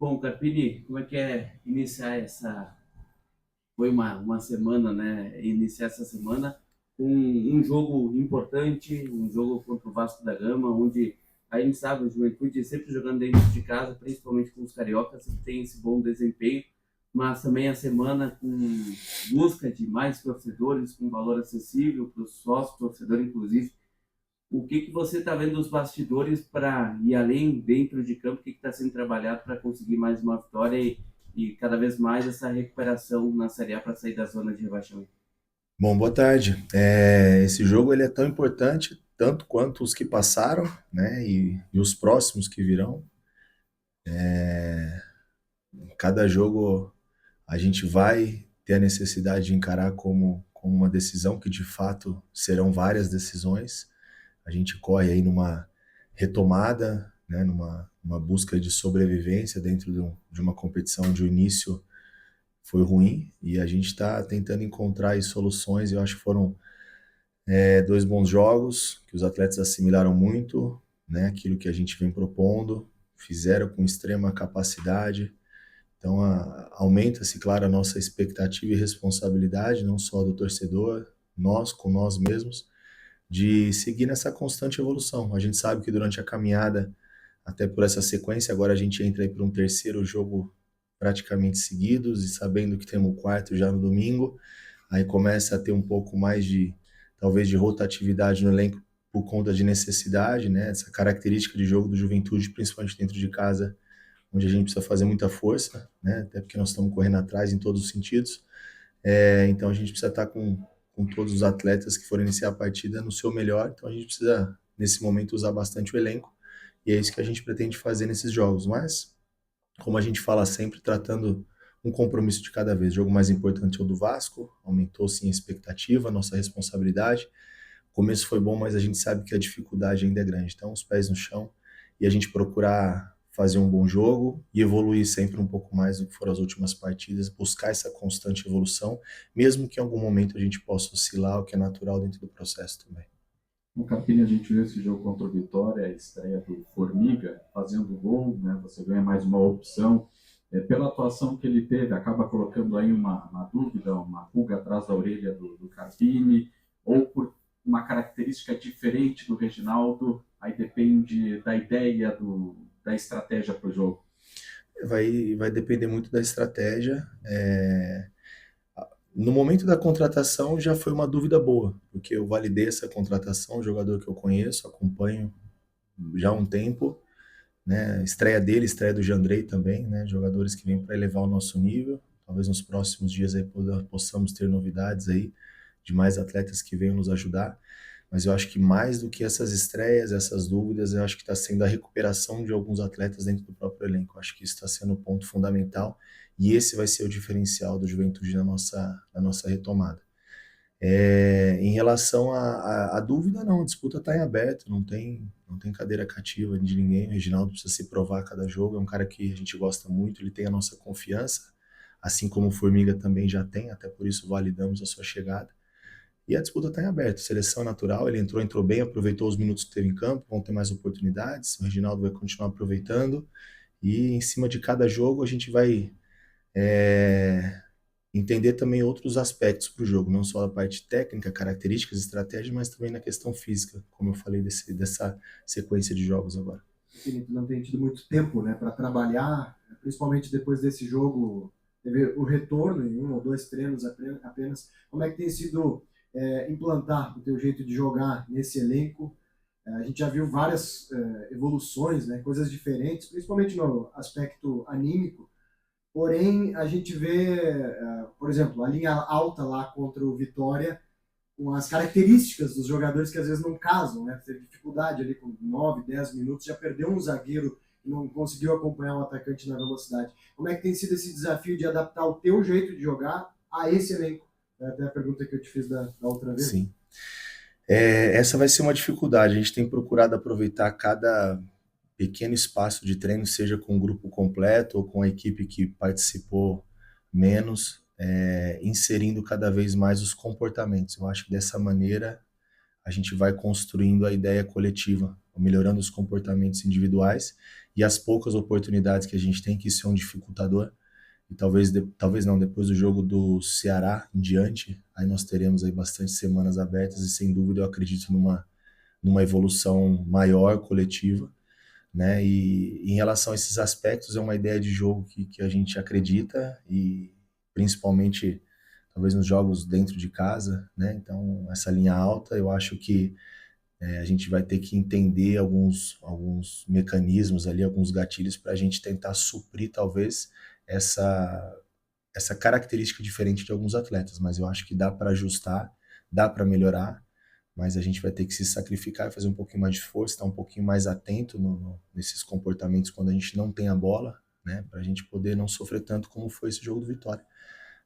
Bom, Carpini, como é que é iniciar essa... Foi uma semana, né? Iniciar essa semana com um jogo importante, um jogo contra o Vasco da Gama, onde a gente sabe, o Juventude sempre jogando dentro de casa, principalmente com os cariocas, sempre tem esse bom desempenho, mas também a semana com busca de mais torcedores, com valor acessível para os sócios, torcedor inclusive. O que você está vendo dos bastidores para ir além, dentro de campo? O que está sendo trabalhado para conseguir mais uma vitória e cada vez mais essa recuperação na Série A para sair da zona de rebaixamento? Bom, boa tarde. Esse jogo ele é tão importante tanto quanto os que passaram, né, e os próximos que virão. Cada jogo a gente vai ter a necessidade de encarar como uma decisão, que de fato serão várias decisões. A gente corre aí numa retomada, né, numa busca de sobrevivência dentro de uma competição onde o início foi ruim e a gente está tentando encontrar aí soluções. Eu acho que foram dois bons jogos, que os atletas assimilaram muito, né, aquilo que a gente vem propondo, fizeram com extrema capacidade. Então, aumenta-se, claro, a nossa expectativa e responsabilidade, não só do torcedor, nós com nós mesmos, de seguir nessa constante evolução. A gente sabe que durante a caminhada, até por essa sequência, agora a gente entra aí para um terceiro jogo praticamente seguidos e sabendo que temos o quarto já no domingo, aí começa a ter um pouco mais de, talvez, de rotatividade no elenco por conta de necessidade, né? Essa característica de jogo do Juventude, principalmente dentro de casa, onde a gente precisa fazer muita força, né? Até porque nós estamos correndo atrás em todos os sentidos. Então a gente precisa estar com todos os atletas que forem iniciar a partida no seu melhor. Então a gente precisa, nesse momento, usar bastante o elenco. E é isso que a gente pretende fazer nesses jogos. Mas, como a gente fala sempre, tratando um compromisso de cada vez. O jogo mais importante é o do Vasco, aumentou sim a expectativa, a nossa responsabilidade. O começo foi bom, mas a gente sabe que a dificuldade ainda é grande. Então, os pés no chão e a gente procurar fazer um bom jogo e evoluir sempre um pouco mais do que foram as últimas partidas, buscar essa constante evolução, mesmo que em algum momento a gente possa oscilar, o que é natural dentro do processo também. No Campini a gente viu esse jogo contra o Vitória, a estreia do Formiga, fazendo gol, né? Você ganha mais uma opção. Pela atuação que ele teve, acaba colocando aí uma dúvida, uma pulga atrás da orelha do Carpini, ou por uma característica diferente do Reginaldo, aí depende da ideia, da estratégia para o jogo. Vai depender muito da estratégia. No momento da contratação já foi uma dúvida boa, porque eu validei essa contratação, um jogador que eu conheço, acompanho já há um tempo, né? Estreia dele, estreia do Jandrei também, né? Jogadores que vêm para elevar o nosso nível. Talvez nos próximos dias aí possamos ter novidades aí de mais atletas que venham nos ajudar. Mas eu acho que mais do que essas estreias, essas dúvidas, eu acho que está sendo a recuperação de alguns atletas dentro do próprio elenco. Eu acho que isso está sendo o ponto fundamental e esse vai ser o diferencial do Juventude na nossa retomada. Em relação à dúvida, não, a disputa está em aberto, não tem cadeira cativa de ninguém. O Reginaldo precisa se provar a cada jogo, é um cara que a gente gosta muito, ele tem a nossa confiança, assim como o Formiga também já tem, até por isso validamos a sua chegada. E a disputa está em aberto, seleção natural, ele entrou bem, aproveitou os minutos que teve em campo, vão ter mais oportunidades, o Reginaldo vai continuar aproveitando, e em cima de cada jogo a gente vai é, entender também outros aspectos para o jogo, não só a parte técnica, características, estratégia, mas também na questão física, como eu falei dessa sequência de jogos agora. Felipe não tem tido muito tempo, né, para trabalhar, principalmente depois desse jogo, teve o retorno em um ou dois treinos apenas. Como é que tem sido implantar o teu jeito de jogar nesse elenco? A gente já viu várias evoluções, né, coisas diferentes, principalmente no aspecto anímico. Porém, a gente vê, por exemplo, a linha alta lá contra o Vitória, com as características dos jogadores que às vezes não casam, né? Teve dificuldade ali com 9, 10 minutos, já perdeu um zagueiro que não conseguiu acompanhar o atacante na velocidade. Como é que tem sido esse desafio de adaptar o teu jeito de jogar a esse elenco? É até a pergunta que eu te fiz da outra vez. Sim. Essa vai ser uma dificuldade. A gente tem procurado aproveitar cada pequeno espaço de treino, seja com o grupo completo ou com a equipe que participou menos, inserindo cada vez mais os comportamentos. Eu acho que dessa maneira a gente vai construindo a ideia coletiva melhorando os comportamentos individuais e as poucas oportunidades que a gente tem, que isso é um dificultador. E talvez não, depois do jogo do Ceará em diante, aí nós teremos aí bastante semanas abertas e sem dúvida eu acredito numa evolução maior, coletiva, né? E em relação a esses aspectos, é uma ideia de jogo que a gente acredita e principalmente talvez nos jogos dentro de casa, né? Então, essa linha alta, eu acho que a gente vai ter que entender alguns mecanismos ali, alguns gatilhos para a gente tentar suprir talvez essa essa característica diferente de alguns atletas, mas eu acho que dá para ajustar, dá para melhorar, mas a gente vai ter que se sacrificar e fazer um pouquinho mais de força, estar um pouquinho mais atento nesses comportamentos quando a gente não tem a bola, né, para a gente poder não sofrer tanto como foi esse jogo do Vitória.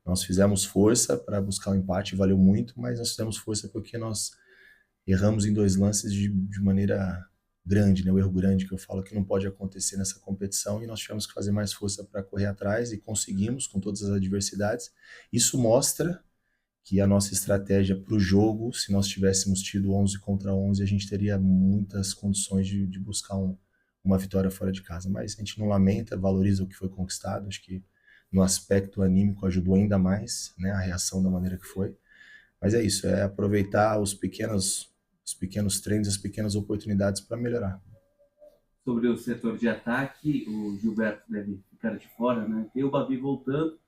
Nós fizemos força para buscar o empate, valeu muito, mas nós fizemos força porque nós erramos em 2 lances de maneira grande, né? O erro grande que eu falo que não pode acontecer nessa competição e nós tivemos que fazer mais força para correr atrás e conseguimos com todas as adversidades. Isso mostra que a nossa estratégia para o jogo, se nós tivéssemos tido 11 contra 11, a gente teria muitas condições de buscar uma vitória fora de casa. Mas a gente não lamenta, valoriza o que foi conquistado. Acho que no aspecto anímico ajudou ainda mais, né, a reação da maneira que foi. Mas é isso, é aproveitar os pequenos treinos, as pequenas oportunidades para melhorar. Sobre o setor de ataque, o Gilberto deve ficar de fora, né? Tem o Babi voltando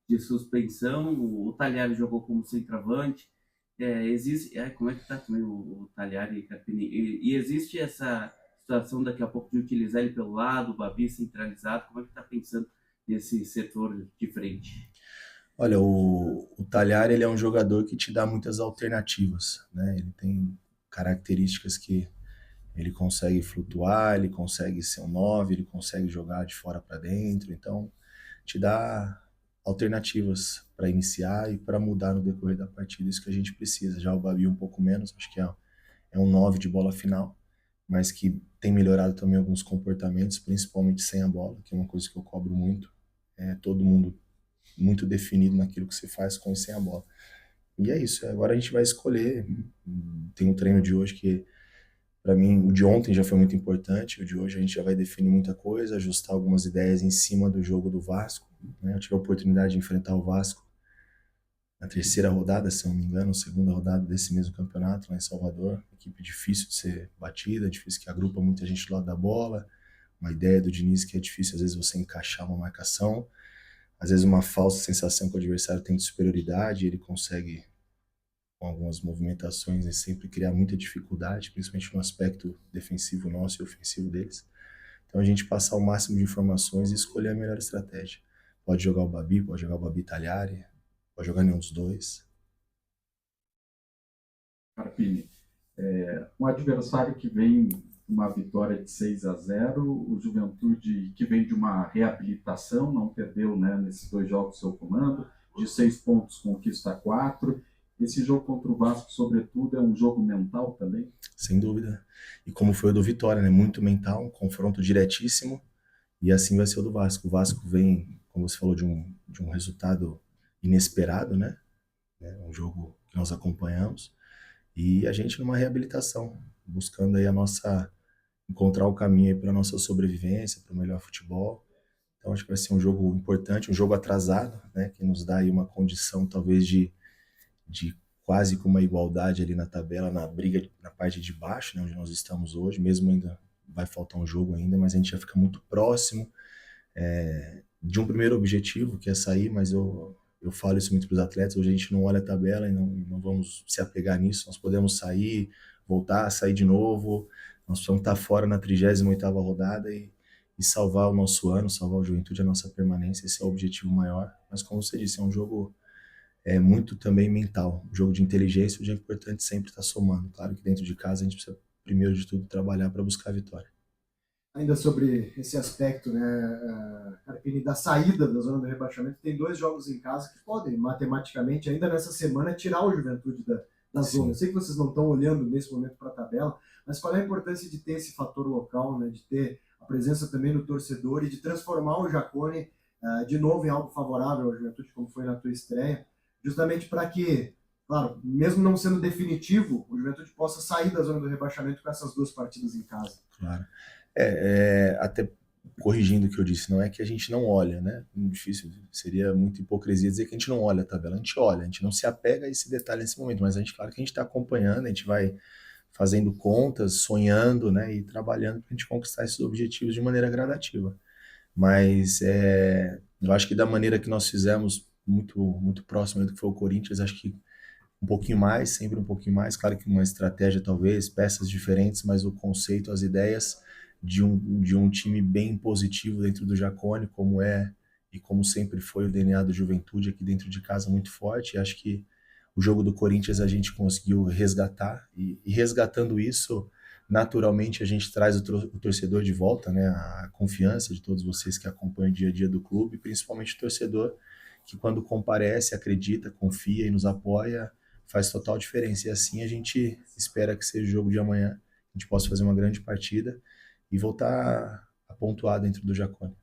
de suspensão, o Talhari jogou como centroavante. Existe, como é que está também o Talhari e Carpini? E existe essa situação daqui a pouco de utilizar ele pelo lado, o Babi centralizado. Como é que está pensando nesse setor de frente? Olha, o Talhari, ele é um jogador que te dá muitas alternativas, né? Ele tem características que ele consegue flutuar, ele consegue ser um 9, ele consegue jogar de fora para dentro, então te dá alternativas para iniciar e para mudar no decorrer da partida, isso que a gente precisa. Já o Babi um pouco menos, acho que é um 9 de bola final, mas que tem melhorado também alguns comportamentos, principalmente sem a bola, que é uma coisa que eu cobro muito. Todo mundo muito definido naquilo que se faz com e sem a bola. E é isso, agora a gente vai escolher. Tem um treino de hoje que, para mim, o de ontem já foi muito importante, o de hoje a gente já vai definir muita coisa, ajustar algumas ideias em cima do jogo do Vasco, né? Eu tive a oportunidade de enfrentar o Vasco na terceira rodada, se não me engano, segunda rodada desse mesmo campeonato, lá em Salvador. Equipe difícil de ser batida, difícil que agrupa muita gente do lado da bola. Uma ideia do Diniz que é difícil, às vezes, você encaixar uma marcação. Às vezes, uma falsa sensação que o adversário tem de superioridade, ele consegue, com algumas movimentações, sempre criar muita dificuldade, principalmente no aspecto defensivo nosso e ofensivo deles. Então, a gente passar o máximo de informações e escolher a melhor estratégia. Pode jogar o Babi, pode jogar o Babi Talhari, pode jogar nenhum dos dois. Carpini, um adversário que vem uma vitória de 6-0, o Juventude que vem de uma reabilitação, não perdeu, né, nesses 2 jogos seu comando, de 6 pontos conquista 4. Esse jogo contra o Vasco, sobretudo, é um jogo mental também? Sem dúvida. E como foi o do Vitória, né? Muito mental, um confronto diretíssimo, e assim vai ser o do Vasco. O Vasco vem, como você falou, de um resultado inesperado, né? Um jogo que nós acompanhamos, e a gente numa reabilitação, buscando aí encontrar o caminho para a nossa sobrevivência, para o melhor futebol. Então acho que vai ser um jogo importante, um jogo atrasado, né? Que nos dá aí uma condição talvez de quase com uma igualdade ali na tabela, na briga, na parte de baixo, né, onde nós estamos hoje, mesmo ainda vai faltar um jogo ainda, mas a gente já fica muito próximo de um primeiro objetivo, que é sair, mas eu falo isso muito para os atletas, hoje a gente não olha a tabela e não vamos se apegar nisso, nós podemos sair, voltar, sair de novo, nós precisamos estar fora na 38ª rodada e salvar o nosso ano, salvar o Juventude, a nossa permanência, esse é o objetivo maior, mas como você disse, é um jogo muito também mental, um jogo de inteligência, onde é importante sempre estar somando. Claro que dentro de casa a gente precisa, primeiro de tudo, trabalhar para buscar a vitória. Ainda sobre esse aspecto, né, Carpini, da saída da zona do rebaixamento, tem 2 jogos em casa que podem, matematicamente, ainda nessa semana, tirar o Juventude da zona. Eu sei que vocês não estão olhando nesse momento para a tabela, mas qual é a importância de ter esse fator local, né, de ter a presença também do torcedor e de transformar o Jacone de novo em algo favorável ao Juventude, como foi na tua estreia, justamente para que claro, mesmo não sendo definitivo, o Juventude possa sair da zona do rebaixamento com essas 2 partidas em casa. Claro. Até corrigindo o que eu disse, não é que a gente não olha, né? Difícil, seria muita hipocrisia dizer que a gente não olha a tabela. A gente olha, a gente não se apega a esse detalhe nesse momento, mas a gente, claro que a gente está acompanhando, a gente vai fazendo contas, sonhando, né? E trabalhando para a gente conquistar esses objetivos de maneira gradativa. Mas eu acho que da maneira que nós fizemos, muito, muito próximo do que foi o Corinthians, acho que um pouquinho mais, sempre um pouquinho mais. Claro que uma estratégia, talvez, peças diferentes, mas o conceito, as ideias de um time bem positivo dentro do Jacone, como é e como sempre foi o DNA do Juventude aqui dentro de casa, muito forte. E acho que o jogo do Corinthians a gente conseguiu resgatar, e resgatando isso, naturalmente a gente traz o torcedor de volta, né? A confiança de todos vocês que acompanham o dia a dia do clube, principalmente o torcedor que quando comparece, acredita, confia e nos apoia, faz total diferença. E assim a gente espera que seja o jogo de amanhã, a gente possa fazer uma grande partida e voltar a pontuar dentro do Jacone.